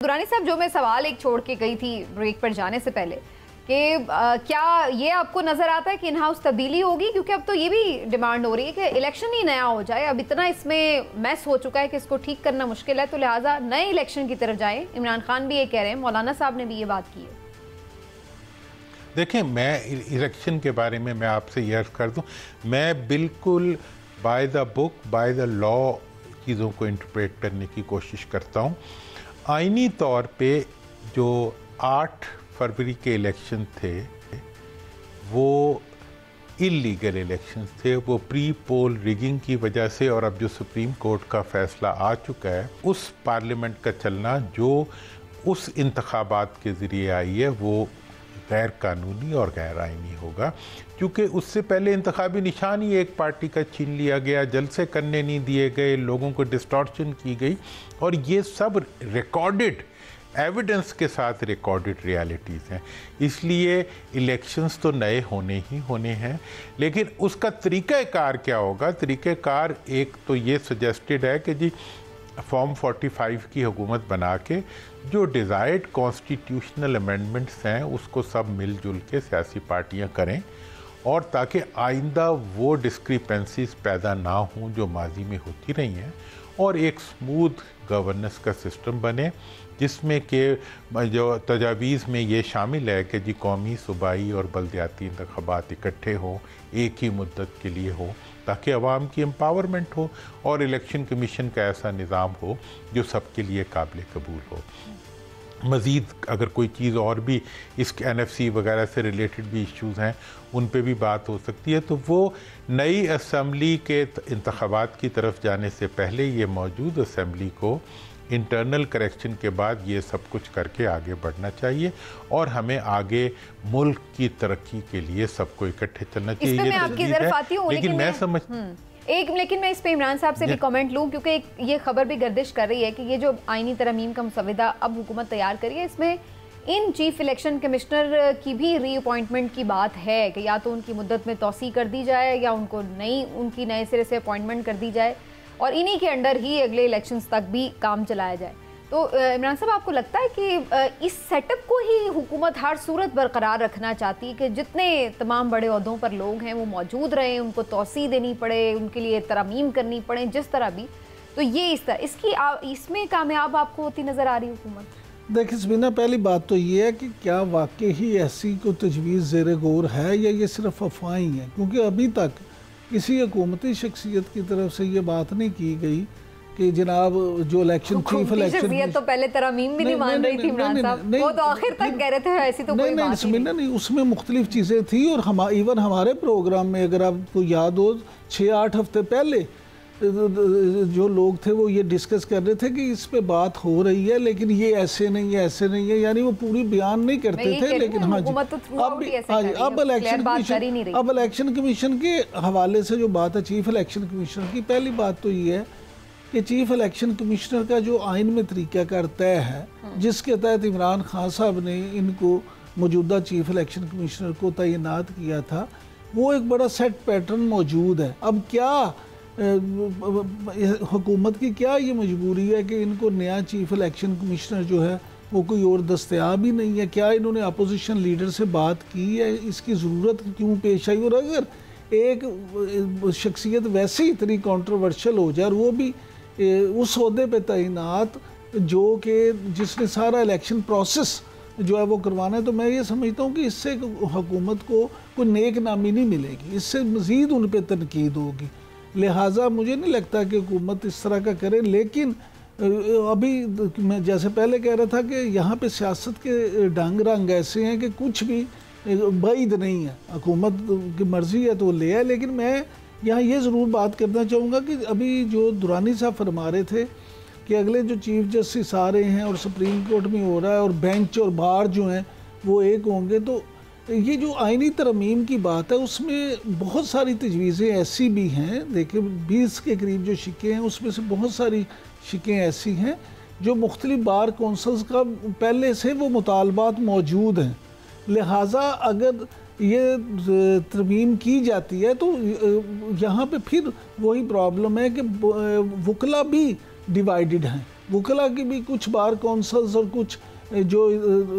दुरानी साहब, जो मैं सवाल एक छोड़ के गई थी ब्रेक पर जाने से पहले कि क्या ये आपको नजर आता है कि इन हाउस तब्दीली होगी, क्योंकि अब तो ये भी डिमांड हो रही है कि इलेक्शन ही नया हो जाए। अब इतना इसमें मैस हो चुका है कि इसको ठीक करना मुश्किल है, तो लिहाजा नए इलेक्शन की तरफ जाएं। इमरान खान भी ये कह रहे हैं, मौलाना साहब ने भी ये बात की है। देखें, मैं इलेक्शन के बारे में मैं आपसे ये अर्ज कर दूं, मैं बिल्कुल by the book by the law चीज़ों को इंटरप्रेट करने की कोशिश करता हूं। आईनी तौर पे जो 8 फरवरी के इलेक्शन थे वो इलीगल इलेक्शंस थे, वो प्री पोल रिगिंग की वजह से, और अब जो सुप्रीम कोर्ट का फैसला आ चुका है, उस पार्लियामेंट का चलना जो उस इंतखाबात के ज़रिए आई है वो गैर कानूनी और गैर आईनी होगा, क्योंकि उससे पहले इंतखाबी निशान ही एक पार्टी का छीन लिया गया, जलसे करने नहीं दिए गए, लोगों को डिस्टॉर्शन की गई, और ये सब रिकॉर्डेड एविडेंस के साथ रिकॉर्डेड रियलिटीज़ हैं। इसलिए इलेक्शंस तो नए होने ही होने हैं, लेकिन उसका तरीक़ाकार क्या होगा? तरीक़ाकार एक तो ये सजेस्टेड है कि जी फॉर्म 45 की हुकूमत बना के जो डिज़ायर्ड कॉन्स्टिट्यूशनल अमेंडमेंट्स हैं उसको सब मिलजुल के सियासी पार्टियां करें, और ताकि आइंदा वो डिस्क्रिपेंसीज पैदा ना हों जो माजी में होती रही हैं, और एक स्मूथ गवर्नेंस का सिस्टम बने जिसमें कि जो तजावीज़ में ये शामिल है कि जी कौमी, सूबाई और बल्दियाती इंतखाबात इकट्ठे हों, एक ही मुद्दत के लिए हो, ताकि अवाम की एम्पावरमेंट हो और इलेक्शन कमीशन का ऐसा निज़ाम हो जो सबके लिए काबिल कबूल हो। मज़ीद अगर कोई चीज़ और भी इस NFC वगैरह से रिलेटेड भी इश्यूज़ हैं उन पे भी बात हो सकती है, तो वो नई असम्बली के इंतखाबात की तरफ जाने से पहले ये मौजूद असम्बली को इंटरनल करेक्शन के बाद ये सब कुछ करके आगे बढ़ना चाहिए, और हमें आगे मुल्क की तरक्की के लिए सबको इकट्ठे चलना चाहिए। मैं आपकी तरफ आती हूं, लेकिन मैं समझ लेकिन मैं इस पे इमरान साहब से भी कमेंट लूं, क्योंकि ये खबर भी गर्दिश कर रही है कि ये जो आईनी तरमीम का मुसविदा अब हुकूमत तैयार करी है, इसमें इन चीफ इलेक्शन कमिश्नर की भी रीअपॉइंटमेंट की बात है कि या तो उनकी मुद्दत में तोसी कर दी जाए या उनकी नए सिरे से अपॉइंटमेंट कर दी जाए, और इन्हीं के अंडर ही अगले इलेक्शंस तक भी काम चलाया जाए। तो इमरान साहब, आपको लगता है कि इस सेटअप को ही हुकूमत हर सूरत बरकरार रखना चाहती है कि जितने तमाम बड़े ओहदों पर लोग हैं वो मौजूद रहें, उनको तोसी देनी पड़े, उनके लिए तरमीम करनी पड़े, जिस तरह भी, तो ये इसमें कामयाब आपको होती नज़र आ रही हुकूमत? देखिए समीना, पहली बात तो ये है कि क्या वाकई ही ऐसी कोई तजवीज़ ज़ेर गौर है या ये सिर्फ अफवाहें हैं, क्योंकि अभी तक किसी हुकूमती शख्सियत की तरफ से ये बात नहीं की गई कि जनाब जो इलेक्शन चीफ इलेक्शन तो पहले तरमीम भी नहीं मान रही थी इमरान साहब, वो तो आखिर तक कह रहे थे ऐसी तो कोई बात नहीं, उसमें मुख्तलिफ चीज़ें थी, और इवन हमारे प्रोग्राम में अगर आपको याद हो 6-8 हफ्ते पहले जो लोग थे वो ये डिस्कस कर रहे थे कि इस पे बात हो रही है, लेकिन ये ऐसे नहीं है, ऐसे नहीं है, यानी वो पूरी बयान नहीं करते थे। लेकिन हाँ जी, अब इलेक्शन कमीशन के हवाले से जो बात है चीफ इलेक्शन कमिश्नर की, पहली बात तो ये है कि चीफ इलेक्शन कमिश्नर का जो आइन में तरीक़ाकार तय है, जिसके तहत इमरान खान साहब ने इनको मौजूदा चीफ इलेक्शन कमिश्नर को तैनात किया था, वो एक बड़ा सेट पैटर्न मौजूद है। अब क्या हुकूमत की क्या ये मजबूरी है कि इनको नया चीफ इलेक्शन कमिश्नर जो है वो कोई और दस्तयाब ही नहीं है? क्या इन्होंने अपोजिशन लीडर से बात की है? इसकी ज़रूरत क्यों पेश आई? और अगर एक शख्सियत वैसे ही इतनी कॉन्ट्रोवर्शियल हो जाए और वो भी उस ओहदे पे तैनात जो कि जिसने सारा इलेक्शन प्रोसेस जो है वो करवाना है, तो मैं ये समझता हूँ कि इससे हुकूमत को कोई नेक नामी नहीं मिलेगी, इससे मज़ीद उन पर तनकीद होगी। लिहाजा मुझे नहीं लगता कि हुकूमत इस तरह का करे। लेकिन अभी मैं जैसे पहले कह रहा था कि यहाँ पे सियासत के ढंग रंग ऐसे हैं कि कुछ भी बैद नहीं है, हुकूमत की मर्ज़ी है तो ले आए। लेकिन मैं यहाँ ये ज़रूर बात करना चाहूँगा कि अभी जो दुरानी साहब फरमा रहे थे कि अगले जो चीफ जस्टिस आ रहे हैं और सुप्रीम कोर्ट में हो रहा है और बेंच और बार जो हैं वो एक होंगे, तो ये जो आइनी तरमीम की बात है उसमें बहुत सारी तजवीज़ें ऐसी भी हैं। देखिए 20 के करीब जो शिक्के हैं उसमें से बहुत सारी शिक्कें ऐसी हैं जो मुख्तलिफ बार कौंसल्स का पहले से वो मुतालबात मौजूद हैं। लिहाजा अगर ये तरमीम की जाती है तो यहाँ पे फिर वही प्रॉब्लम है कि वकला भी डिवाइडेड हैं। वकला की भी कुछ बार कौंसल्स और कुछ जो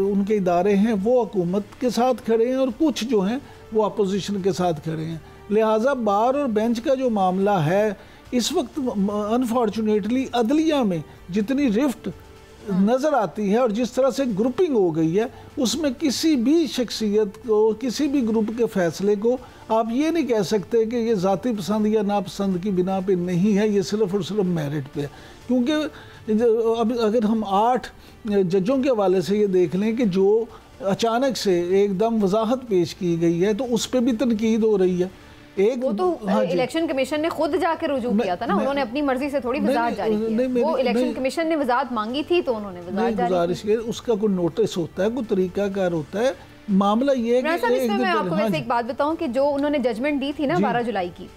उनके इदारे हैं वो हुकूमत के साथ खड़े हैं और कुछ जो हैं वो अपोजिशन के साथ खड़े हैं। लिहाजा बार और बेंच का जो मामला है इस वक्त अनफॉर्चुनेटली अदलिया में जितनी रिफ्ट नज़र आती है और जिस तरह से ग्रुपिंग हो गई है, उसमें किसी भी शख्सियत को, किसी भी ग्रुप के फैसले को आप ये नहीं कह सकते कि ये ज़ाती पसंद या नापसंद की बिना पे नहीं है, ये सिर्फ और सिर्फ मेरिट पे है। क्योंकि अब अगर हम 8 जजों के हवाले से ये देख लें कि जो अचानक से एकदम वजाहत पेश की गई है तो उस पर भी तनकीद हो रही है। एक वो तो इलेक्शन कमीशन ने खुद जाके रुजू किया था ना, उन्होंने अपनी मर्जी से थोड़ी वजाहत जारी की। वो इलेक्शन कमीशन ने वजाहत मांगी थी तो उन्होंने वजाहत गुजारिश की। उसका कोई नोटिस होता है, कोई तरीकाकार होता है। मामला ये है कि इसमें मैं आपको वैसे एक बात बताऊं कि जो उन्होंने जजमेंट दी थी ना 12 जुलाई की,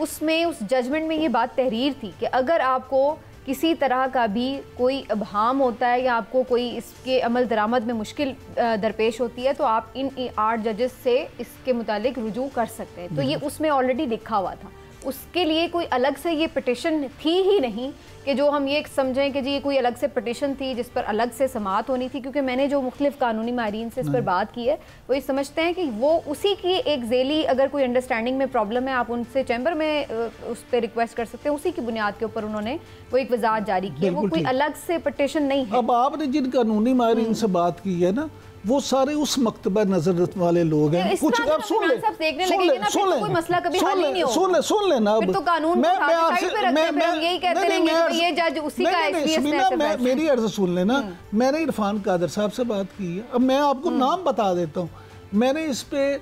उसमें उस जजमेंट में ये बात तहरीर थी कि अगर आपको किसी तरह का भी कोई अबहाम होता है या आपको कोई इसके अमल दरामद में मुश्किल दरपेश होती है तो आप इन 8 जजेस से इसके मुतालिक रुजू कर सकते हैं। तो ये उसमें ऑलरेडी लिखा हुआ था, उसके लिए कोई अलग से ये पिटिशन थी ही नहीं कि जो हम ये समझें कि जी ये कोई अलग से पिटिशन थी जिस पर अलग से समाअत होनी थी। क्योंकि मैंने जो मुख्तलिफ कानूनी माहिरीन से इस पर बात की है वो ये समझते हैं कि वो उसी की एक ज़ेली अगर कोई अंडरस्टैंडिंग में प्रॉब्लम है आप उनसे चैम्बर में उस पर रिक्वेस्ट कर सकते हैं। उसी की बुनियाद के ऊपर उन्होंने वो एक वजाहत जारी की है, वो कोई अलग से पिटिशन नहीं है। अब आपने जिन कानूनी माहिरीन से बात की है ना वो सारे उस मकतबा नजर वाले लोग हैं। कुछ अब सुन ले सुन लेना मेरी अर्ज सुन लेना। मैंने इरफान कादर साहब से बात की है, अब मैं आपको नाम बता देता हूँ। मैंने इस पे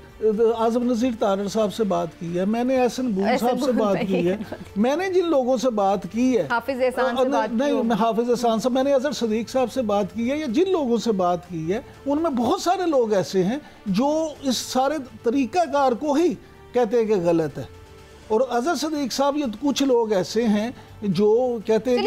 आज़म नज़ीर तारड़ साहब से बात की है, मैंने एहसन बून साहब से बात की है, मैंने जिन लोगों से बात की है, हाफिज एहसान से बात नहीं मैं हाफिज एहसान साहब, मैंने अजहर सदीक साहब से बात की है या जिन लोगों से बात की है उनमें बहुत सारे लोग ऐसे हैं जो इस सारे तरीक़ाकार को ही कहते हैं कि गलत है। और अजहर सदीक साहब ये कुछ लोग ऐसे हैं जो कहते हैं कि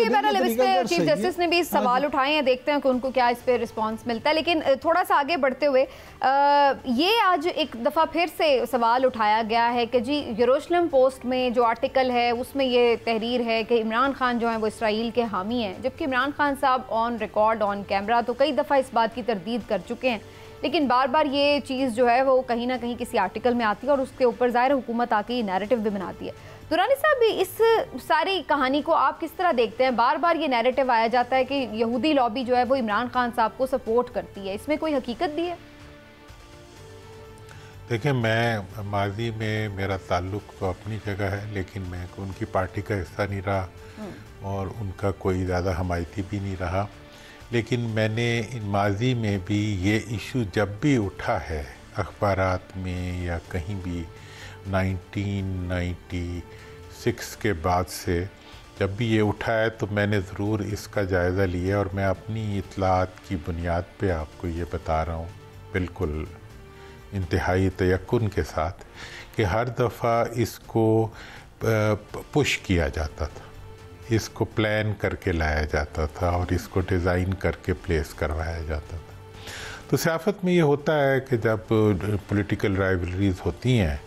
चीफ जस्टिस ने भी सवाल उठाए हैं, देखते हैं कि उनको क्या इस पे रिस्पांस मिलता है। लेकिन थोड़ा सा आगे बढ़ते हुए ये आज एक दफ़ा फिर से सवाल उठाया गया है कि जी यरूशलेम पोस्ट में जो आर्टिकल है उसमें ये तहरीर है कि इमरान खान जो है वो इसराइल के हामी हैं, जबकि इमरान खान साहब ऑन रिकॉर्ड ऑन कैमरा तो कई दफ़ा इस बात की तरदीद कर चुके हैं, लेकिन बार बार ये चीज़ जो है वो कहीं ना कहीं किसी आर्टिकल में आती है और उसके ऊपर ज़ाहिर हुकूमत आके ये नैरेटिव भी बनाती है। दुरानी साहब इस सारी कहानी को आप किस तरह देखते हैं? बार बार ये नैरेटिव आया जाता है कि यहूदी लॉबी जो है वो इमरान खान साहब को सपोर्ट करती है, इसमें कोई हकीकत भी है? देखिए, मैं माजी में मेरा ताल्लुक तो अपनी जगह है, लेकिन मैं उनकी पार्टी का हिस्सा नहीं रहा और उनका कोई ज़्यादा हमायती भी नहीं रहा। लेकिन मैंने इन माजी में भी ये इशू जब भी उठा है अखबारात में या कहीं भी 1996 के बाद से जब भी ये उठा है तो मैंने ज़रूर इसका जायज़ा लिया और मैं अपनी इत्तलात की बुनियाद पे आपको ये बता रहा हूँ बिल्कुल इंतहाई तयक्कुन के साथ कि हर दफ़ा इसको पुश किया जाता था, इसको प्लान करके लाया जाता था और इसको डिज़ाइन करके प्लेस करवाया जाता था। तो सियासत में ये होता है कि जब पॉलिटिकल राइवलरीज होती हैं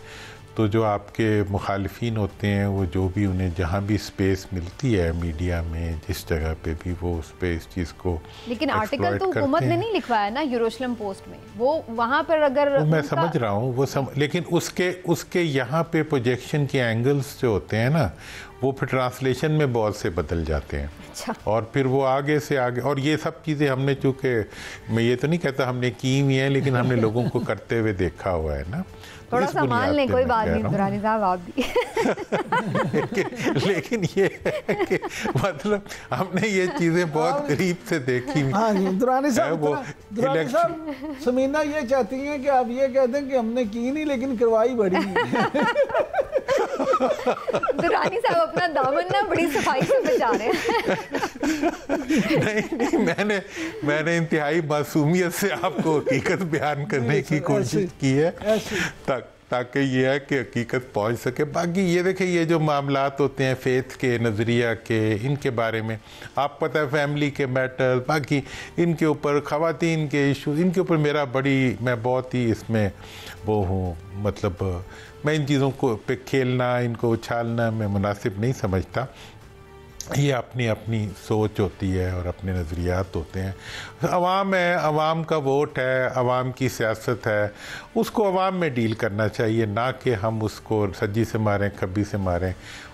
तो जो आपके मुखालिफिन होते हैं वो जो भी उन्हें जहाँ भी स्पेस मिलती है मीडिया में जिस जगह पे भी वो उस पे इस चीज़ को, लेकिन आर्टिकल तो हुकूमत ने नहीं लिखवाया ना यरूशलेम पोस्ट में, वो वहाँ पर अगर वो मैं समझ रहा हूँ वो लेकिन उसके यहाँ पे प्रोजेक्शन के एंगल्स जो होते हैं ना वो फिर ट्रांसलेशन में बहुत से बदल जाते हैं। अच्छा। और फिर वो आगे से आगे, और ये सब चीज़ें हमने चूँकि मैं ये तो नहीं कहता हमने की हुई हैं, लेकिन हमने लोगों को करते हुए देखा हुआ है ना। थोड़ा सा मान लें, कोई बात नहीं दुरानी साहब आप भी लेकिन ये है कि मतलब हमने ये चीज़ें बहुत करीब से देखी। हाँ दुरानी साहब समीना ये चाहती हैं कि आप ये कहते हैं कि हमने की नहीं लेकिन करवाई बड़ी दुरानी साहब अपना दामन ना बड़ी सफाई से बचा रहे हैं। नहीं मैंने इंतहाई मासूमियत से आपको हकीकत बयान करने की कोशिश की है ताकि ये है कि हकीकत पहुंच सके। बाकी ये देखें, ये जो मामलात होते हैं फेथ के नज़रिया के, इनके बारे में आप पता है, फैमिली के मैटर, बाकी इनके ऊपर ख़वातीन के इशू, इनके ऊपर मैं बहुत ही इसमें वो हूँ, मतलब मैं इन चीज़ों को पे खेलना, इनको उछालना मैं मुनासिब नहीं समझता। ये अपनी अपनी सोच होती है और अपने नज़रियात होते हैं। अवाम है, अवाम का वोट है, अवाम की सियासत है, उसको अवाम में डील करना चाहिए, ना कि हम उसको सज्जी से मारें खब्बी से मारें।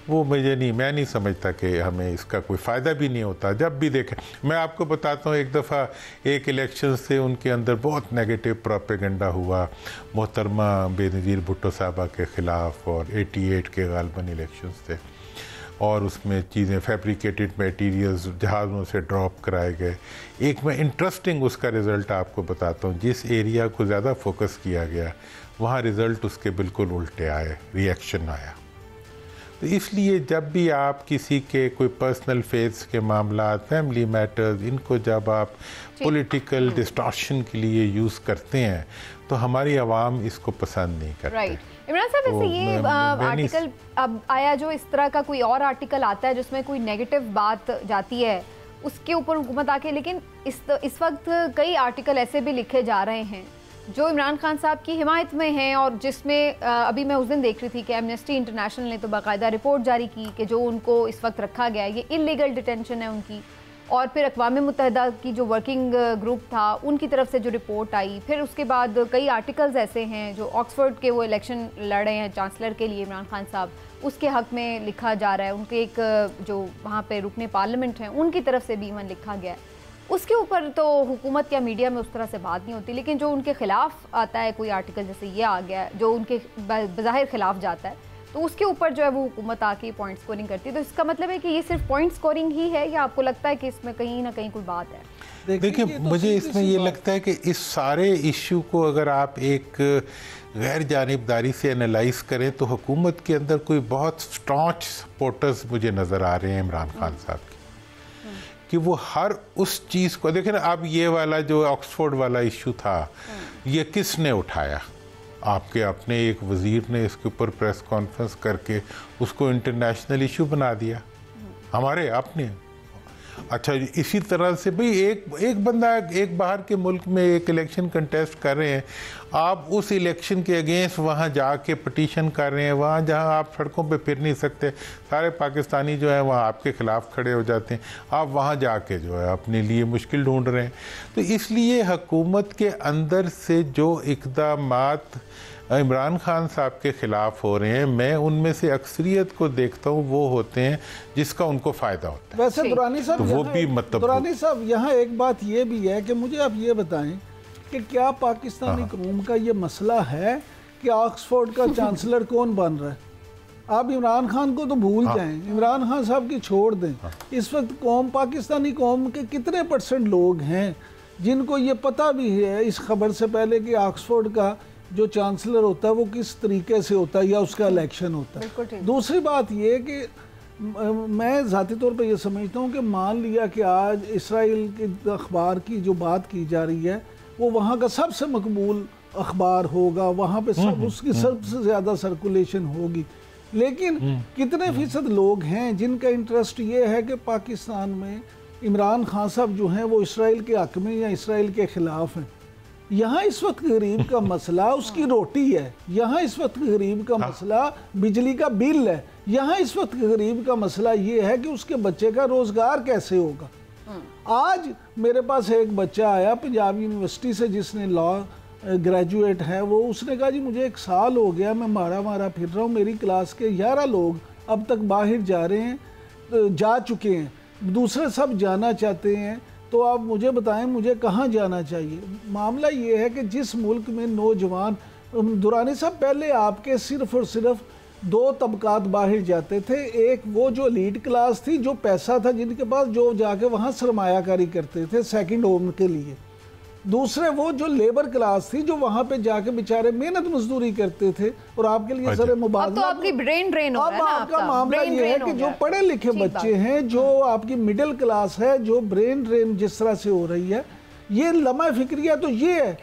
वो मैं नहीं समझता कि हमें इसका कोई फ़ायदा भी नहीं होता। जब भी देखें, मैं आपको बताता हूँ, एक दफ़ा एक इलेक्शन से उनके अंदर बहुत नेगेटिव प्रोपेगेंडा हुआ मोहतरमा बेनज़ीर भुट्टो साहबा के ख़िलाफ़, और 88 के गालबन इलेक्शंस थे, और उसमें चीज़ें फैब्रिकेटेड मटेरियल्स जहाज़ों से ड्रॉप कराए गए। एक मैं इंटरेस्टिंग उसका रिज़ल्ट आपको बताता हूँ। जिस एरिया को ज़्यादा फोकस किया गया वहाँ रिज़ल्ट उसके बिल्कुल उल्टे आए, रिएक्शन आया। तो इसलिए जब भी आप किसी के कोई पर्सनल फेथ्स के मामला, फैमिली मैटर्स, इनको जब आप पॉलिटिकल डिस्टॉर्शन के लिए यूज़ करते हैं तो हमारी आवाम इसको पसंद नहीं करती। राइट। इमरान साहब, वैसे ये आर्टिकल अब आया, जो इस तरह का कोई और आर्टिकल आता है जिसमें कोई नेगेटिव बात जाती है उसके ऊपर हुकूमत आके, लेकिन इस वक्त कई आर्टिकल ऐसे भी लिखे जा रहे हैं जो इमरान खान साहब की हिमायत में हैं, और जिसमें अभी मैं उस दिन देख रही थी कि एमनेस्टी इंटरनेशनल ने तो बाकायदा रिपोर्ट जारी की कि जो उनको इस वक्त रखा गया है ये इलीगल डिटेंशन है उनकी। और फिर अक़वाम मुत्तहिदा की जो वर्किंग ग्रुप था उनकी तरफ से जो रिपोर्ट आई, फिर उसके बाद कई आर्टिकल्स ऐसे हैं जो ऑक्सफोर्ड के वो इलेक्शन लड़ रहे हैं चांसलर के लिए इमरान खान साहब, उसके हक़ में लिखा जा रहा है। उनके एक जो वहाँ पे रुकने पार्लियामेंट हैं उनकी तरफ से भी इवन लिखा गया है। उसके ऊपर तो हुकूमत या मीडिया में उस तरह से बात नहीं होती, लेकिन जो उनके ख़िलाफ़ आता है कोई आर्टिकल, जैसे ये आ गया जो उनके बज़ाहिर ख़िलाफ़ जाता है, तो उसके ऊपर जो है वो हुकूमत आके पॉइंट स्कोरिंग करती है। तो इसका मतलब है कि ये सिर्फ पॉइंट स्कोरिंग ही है, या आपको लगता है कि इसमें कहीं ना कहीं कोई बात है? देखिए, मुझे इसमें ये लगता है कि इस सारे इशू को अगर आप एक गैर जानिबदारी से एनालाइज करें तो हुकूमत के अंदर कोई बहुत स्टॉन्च सपोर्टर्स मुझे नज़र आ रहे हैं इमरान खान साहब के, कि वो हर उस चीज़ को देखें ना। अब ये वाला जो ऑक्सफोर्ड वाला इशू था, ये किसने उठाया? आपके अपने एक वज़ीर ने इसके ऊपर प्रेस कॉन्फ्रेंस करके उसको इंटरनेशनल इशू बना दिया, हमारे अपने। अच्छा, इसी तरह से भाई एक बंदा एक बाहर के मुल्क में एक इलेक्शन कंटेस्ट कर रहे हैं, आप उस इलेक्शन के अगेंस्ट वहाँ जाके पटिशन कर रहे हैं, वहाँ जहाँ आप सड़कों पे फिर नहीं सकते, सारे पाकिस्तानी जो है वहाँ आपके ख़िलाफ़ खड़े हो जाते हैं, आप वहाँ जाके जो है अपने लिए मुश्किल ढूंढ रहे हैं। तो इसलिए हुकूमत के अंदर से जो इक़दामात इमरान खान साहब के ख़िलाफ़ हो रहे हैं, मैं उनमें से अक्सरियत को देखता हूँ वो होते हैं जिसका उनको फ़ायदा होता है। वैसे दुरानी साहब, तो वो भी मतलब दुरानी साहब यहाँ एक बात ये भी है कि मुझे आप ये बताएं कि क्या पाकिस्तानी कौम का ये मसला है कि ऑक्सफोर्ड का चांसलर कौन बन रहा है? आप इमरान खान को तो भूल जाएं, इमरान खान साहब की छोड़ दें। इस वक्त कौम, पाकिस्तानी कौम के कितने % लोग हैं जिनको ये पता भी है इस खबर से पहले कि ऑक्सफोर्ड का जो चांसलर होता है वो किस तरीके से होता है या उसका इलेक्शन होता है? दूसरी बात ये कि मैं ज़ाती तौर पर यह समझता हूँ कि मान लिया कि आज इसराइल के अखबार की जो बात की जा रही है वो वहाँ का सबसे मकबूल अखबार होगा, वहाँ पे सब उसकी सबसे ज़्यादा सर्कुलेशन होगी, लेकिन कितने फ़ीसद लोग हैं जिनका इंटरेस्ट ये है कि पाकिस्तान में इमरान खान साहब जो हैं वो इसराइल के हक़ में या इसराइल के ख़िलाफ़ हैं? यहाँ इस वक्त गरीब का मसला उसकी रोटी है, यहाँ इस वक्त गरीब का मसला बिजली का बिल है, यहाँ इस वक्त गरीब का मसला ये है कि उसके बच्चे का रोज़गार कैसे होगा। आज मेरे पास एक बच्चा आया पंजाब यूनिवर्सिटी से जिसने लॉ ग्रेजुएट है, वो उसने कहा जी मुझे 1 साल हो गया मैं मारा फिर रहा हूँ, मेरी क्लास के 11 लोग अब तक बाहर जा रहे हैं, जा चुके हैं, दूसरे सब जाना चाहते हैं, तो आप मुझे बताएं मुझे कहाँ जाना चाहिए। मामला ये है कि जिस मुल्क में नौजवान, दुरानी साहब पहले आपके सिर्फ और सिर्फ 2 तबकात बाहर जाते थे, एक वो जो लीड क्लास थी जो पैसा था जिनके पास, जो जाके वहाँ सरमायाकारी करते थे सेकंड होम के लिए, दूसरे वो जो लेबर क्लास थी जो वहाँ पे जाके बेचारे मेहनत मजदूरी करते थे। और आपके लिए सर मुबारक, तो आपकी ब्रेन ड्रेन हो रहा है ना, आपका मामला ये है कि जो पढ़े लिखे बच्चे हैं, जो आपकी मिडिल क्लास है, जो ब्रेन ड्रेन जिस तरह से हो रही है, ये लम्हा फिक्रिया तो ये है